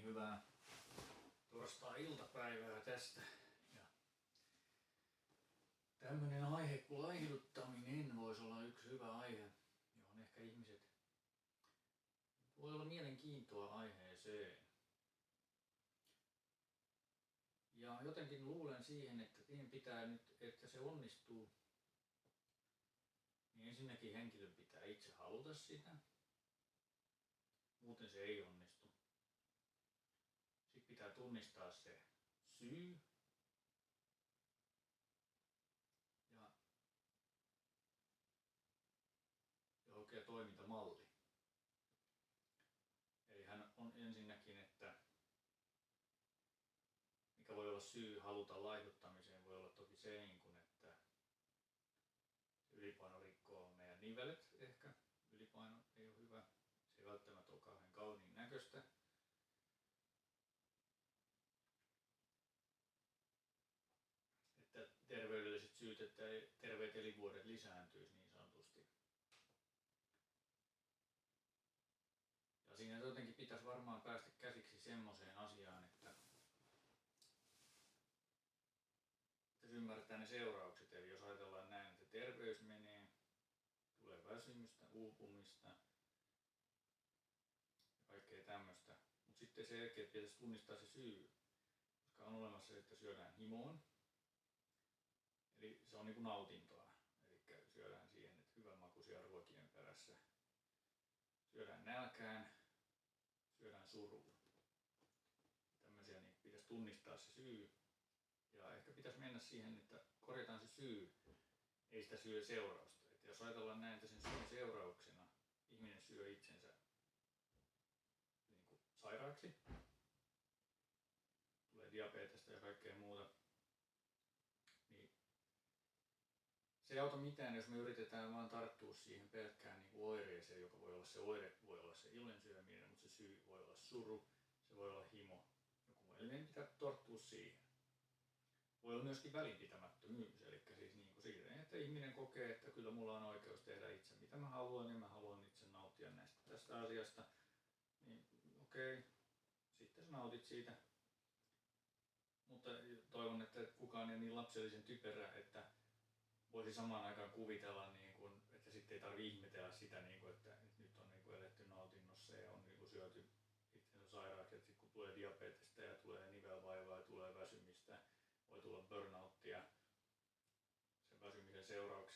hyvää torstai-iltapäivää tästä. Ja tämmönen aihe kuin laihduttaminen voisi olla yksi hyvä aihe, johon ehkä ihmiset voi olla mielenkiintoa aiheeseen. Ja jotenkin luulen siihen, että niin pitää nyt, että se onnistuu, niin ensinnäkin henkilön pitää itse haluta sitä. Muuten se ei onnistu. Sitten pitää tunnistaa se syy. Ja oikea toimintamalli. Eli hän on ensinnäkin, että mikä voi olla syy haluta laihduttamiseen, voi olla toki se, että ylipaino rikkoo meidän nivelet ehkä. Ylipaino ei ole hyvä. Se ei välttämättä ole kauhean kauniin näköistä. Että terveydelliset syyt, että terveet elinvuodet lisääntyisi niin sanotusti. Ja siinä jotenkin pitäisi varmaan päästä käsiksi semmoiseen asiaan, että ymmärtää ne seuraukset. Eli jos ajatellaan näin, että terveys menee, tulee väsymystä, uupumista ja kaikkea tämmöistä. Mutta sitten selkeästi pitäisi tunnistaa se syy, koska on olemassa se, että syödään himoon. Eli se on niin kuin nautintoa. Eli syödään siihen, että hyvänmakuisia ruokien perässä. Syödään nälkään, syödään suruun. Tämmöisiä niin pitäisi tunnistaa se syy. Ja ehkä pitäisi mennä siihen, että korjataan se syy, ei sitä syö seurausta. Että jos ajatellaan näin, että sen syön seurauksena ihminen syö itsensä niin kuin sairaaksi, tulee diabetesta ja kaikkea muuta, niin se ei auta mitään, jos me yritetään vaan tarttua siihen pelkkään niin kuin oireeseen, joka voi olla se oire, voi olla se illen syöminen, mutta se syy voi olla suru, se voi olla himo. Eli meidän pitää tarttua siihen. Voi olla myöskin välinpitämättömyys, eli siis niin kuin siitä, että ihminen kokee, että kyllä mulla on oikeus tehdä itse mitä mä haluan ja mä haluan itse nauttia tästä asiasta. Niin okei, sitten sä nautit siitä. Mutta toivon, että kukaan ei niin lapsellisen typerä, että voisi samaan aikaan kuvitella, niin kuin, että sitten ei tarvitse ihmetellä sitä, niin kuin, että nyt on niin kuin eletty nautinnossa ja on niin kuin syöty itsensä sairaaksi. Että sitten kun tulee diabetesta ja tulee nivelvaivaa ja tulee väsymistä, voi tulla burnouttia sen väsymisen seurauksena.